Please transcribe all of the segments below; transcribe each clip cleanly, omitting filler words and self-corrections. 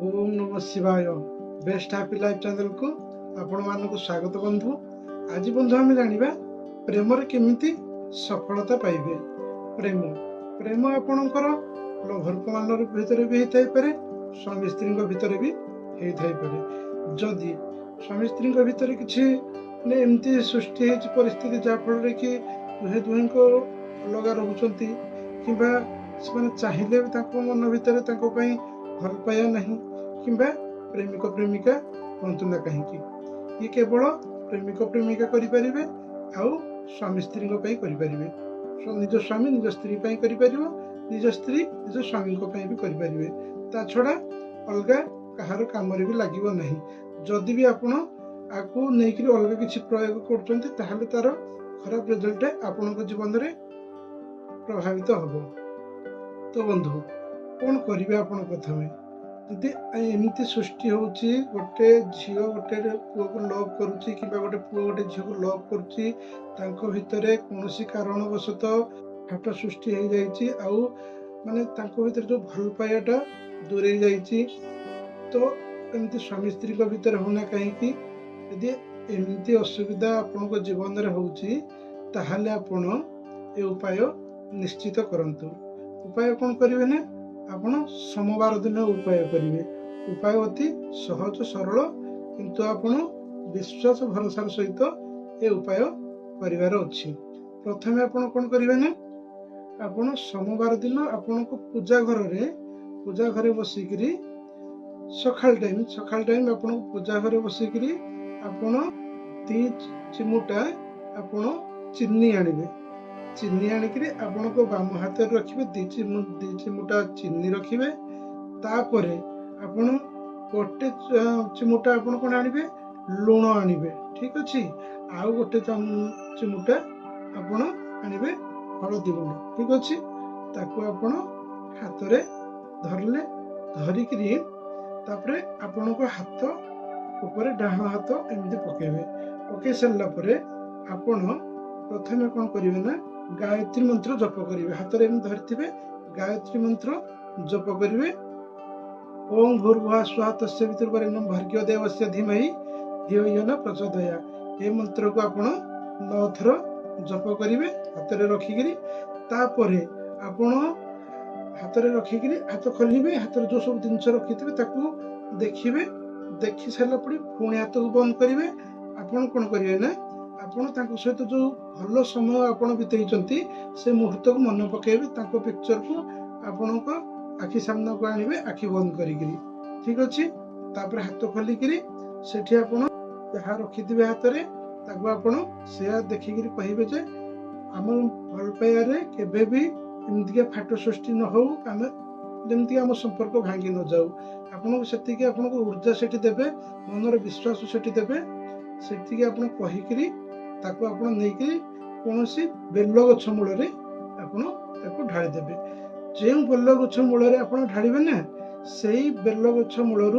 ओम नमः शिवाय। Best happy life channel को आपण मानक स्वागत बंधु। आज बंधु आम जाना प्रेम केमिति सफलता पाइबे। प्रेम प्रेम आपणकर लभर मान भितर भी होता पारे, स्वामी स्त्री भितर भी होता पारे। जदि स्वामी स्त्री भितर किसी एमती सृष्टि परिस्थिति जहाँफल कि दुहे दुहे अलग रोचंती कि चाहिए मन भितर भल पाया नहीं कि प्रेमिक प्रेमिका हूँ ना कहीं ये केवल प्रेमिक प्रेमिका करें आउ स्वामी स्त्री करें। निज स्वामी निज स्त्री कर निज स्त्री निज स्वामी भी करें। ता छड़ा अलग कहार कम भी लगे ना। जदि भी आपण आपको नहीं अलग किसी प्रयोग कर तार खराब रिजल्ट आपण जीवन में प्रभावित हम। तो बंधु कौन करेंगे आप प्रथम यदि एमती सृष्टि होची गोटे झील गोटे पुओ को लव करुच्ची कि गोटे पुओ गोटे झील को लव करुच्ची भितर कौन कारणवशत फाट सृष्टि हो जाइए आउ माने भितर जो भल पाइबाटा दूरे जाइए। तो एमती स्वामी स्त्री भितर होना कहीं यदि एमती असुविधा आपण जीवन में होची ताहले आपण ए उपाय निश्चित करंतु। उपाय कौन करेंगे ना आपण सोमवार दिन उपाय करेंगे। उपाय अति सहज सरल किंतु आपण विश्वास भरोसार सहित ए उपाय करिवार अछि। प्रथम आपण कौन करेंगे ना आपण सोमवार दिन आपण को पूजा घरे बसिकरी सकाल टाइम आपण पूजा घरे बसिकरी आपण 3 चिमुटा आपण चीनी आनिबे। चीनी आनिक आपण को बाम हाथ रखिए 2 चिमुटा चीनी रखिए। तापरे आपण गोटे चिमुटा आपण कौन आनिबे लुण आनिबे, ठीक अच्छे। आउ गोटे चिमुटा आपण आनिबे हलदी गुंड, ठीक अच्छे। ताको आपण हाथ रे धरले धरिकी तापरे आपण को हाथ ऊपर डाहाण हाथ एमती पकेबे सारा पर आपण प्रथम कौन करेंगे ना गायत्री मंत्र जप करेंगे। हाथ में धरते गायत्री मंत्र जप करेंगे। ओम भूर्भुवः स्वः तस्य वितुर्वरेण्यं भर्गो देवस्य धीमहि धियो यो न प्रचोदयात्। ये मंत्र को आपण 9 थर जप करेंगे हाथ में रखिकी। तापर आपण हाथ में रखिकी हाथ खोलिए। हाथ में जो सब जिनस रखी देखिए। देखी सारा पुणी हाथ को बंद करेंगे। आपण कौन करेंगे ना आपण सहित जो भल समय आपण बिताई से मुहूर्त को मन पकेबे। पिक्चर को आपण को आखि सामना को आनिबे आखि बंद करिकरी, ठीक अच्छे। तापर हाथ खोलिकी सेठी आपण जहाँ रखिथे हाथ में ताको आपण से देखिकी कहिबे जे आम भल पाइबारे केबे भी एमतिका फाट सृष्टि न हो, आम जमती आम संपर्क भांगी न जाऊ। आपन से आपन को ऊर्जा सेठी देबे, मनर विश्वास सेठी देबे। से आपन कहिकरी ताको आपण नहीं कौन बेल गछ मूल आपन ढाली देबे। जो बेल गछ मूल ढालिबे ना से बेल गछ मूलर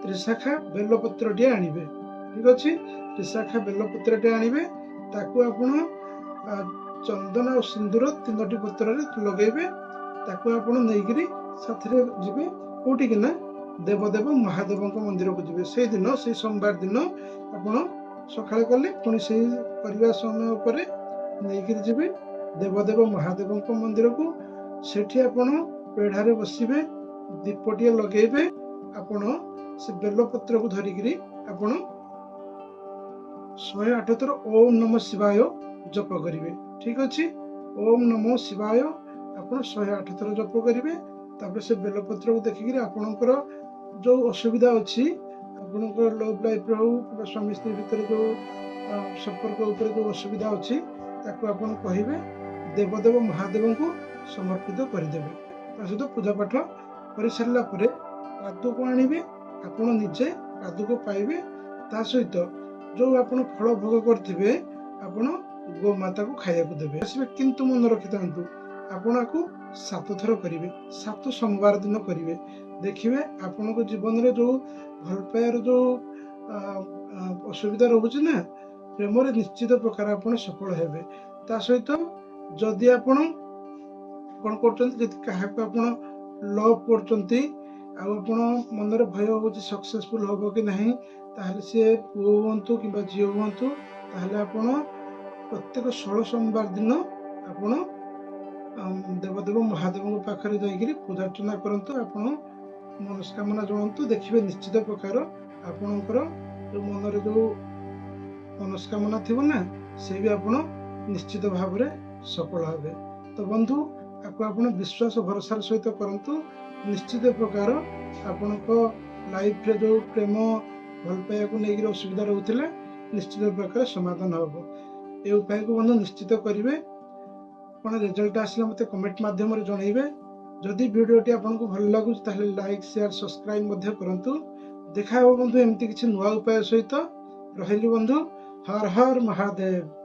त्रिशाखा बेलपत्र टे आनिबे, ठीक अच्छे। त्रिशाखा बेलपत्र टे आनिबे ताको आपण चंदन और सिंदूर 3टी पत्र लगेबे। ताको आपण नहीं साथरे जिबे कोठी कि ना देवदेव महादेव मंदिर को जिबे। से दिन से सोमवार दिन आपण सकाଳେ कले पुणी से करने समय पर नहीं जी देवदेव महादेव मंदिर को। सेठी आपण पेढ़ारे बसबे दीपटिए लगेबे। आपण से बेलपत्र को धरिकी आपण 108 थर ओम नमः शिवाय जप करेंगे, ठीक अच्छे। ओम नमः शिवाय आपण 108 थर जप करेंगे। तापर से बेलपत्र को देखिकी आपणकर जो असुविधा अच्छी आपणकर लव लाइफ हो स्वामी स्त्री भितर जो संपर्क उपर जो असुविधा अच्छी ताको आपण कहिबे देवदेव महादेव को समर्पित करदेवे। सहित पूजा पाठ कर सारा पर पादु को आनिबे आपण निजे पादु को पाइबे। ता सहित जो आपण फल भोग करथिबे आपण गोमाता को खाया को देबे आसबे। किंतु मन रखि थांतु आपण को 7 थर करेंगे। 7 सोमवार दिन करेंगे। देखिए आपण को जीवन में जो भल पाइबार जो असुविधा रोचे ना प्रेम निश्चित प्रकार आप सफल हेबे। ता सहित जदि आपण कौन कर लव कर ଆଉ ଆପଣ ମନରେ ଭୟ ହେଉଛି ସକ୍ସେସଫୁଲ୍ ହେବ କି ନାହିଁ, ତାହେଲେ ସେ ପୁଅ ହୁଅନ୍ତୁ କିମ୍ବା ଝିଅ ହୁଅନ୍ତୁ, ତାହେଲେ ଆପଣ ପ୍ରତ୍ୟେକ 16 ସୋମବାର ଦିନ ଆପଣ ଦେବଦେବ ମହାଦେବଙ୍କ ପାଖରେ ଯାଇକରି ପୂଜାର୍ଚ୍ଚନା କରନ୍ତୁ। ଆପଣ ମନସ୍କାମନା ଜଣାନ୍ତୁ, ଦେଖିବେ ନିଶ୍ଚିତ ପ୍ରକାର ଆପଣଙ୍କର ଯେଉଁ ମନରେ ଯେଉଁ ମନସ୍କାମନା ଥିବ ନା, ସେ ବି ଆପଣ ନିଶ୍ଚିତ ଭାବରେ ସଫଳ ହେବେ। ତ ବନ୍ଧୁ, ଆକୁ ଆପଣ ବିଶ୍ୱାସ ଭରସାର ସହିତ କରନ୍ତୁ। ନିଶ୍ଚିତ ପ୍ରକାର ଆପଣଙ୍କ ଲାଇଫରେ ଯେଉଁ ପ୍ରେମ ଭଲ ପାଇବାକୁ ନେଇକି ଅସୁବିଧା ରହୁଥିଲା, ନିଶ୍ଚିତ ପ୍ରକାର ସମାଧାନ ହେବ। ଏ ଉପାୟକୁ ବନ୍ଧୁ ନିଶ୍ଚିତ କରିବେ। ଆପଣ ରେଜଲ୍ଟ ଆସିଲେ ମୋତେ କମେଣ୍ଟ ମାଧ୍ୟମରେ ଜଣାଇବେ। ଯଦି ଭିଡ଼ିଓଟି ଆପଣଙ୍କୁ ଭଲ ଲାଗୁଛି ତାହେଲେ ଲାଇକ୍, ସେୟାର, ସବସ୍କ୍ରାଇବ୍ ମଧ୍ୟ କରନ୍ତୁ। ଦେଖା ହେବ ବନ୍ଧୁ ଏମିତି କିଛି ନୂଆ ଉପାୟ ସହିତ। ରହିଲି ବନ୍ଧୁ। ହର ହର ମହାଦେବ।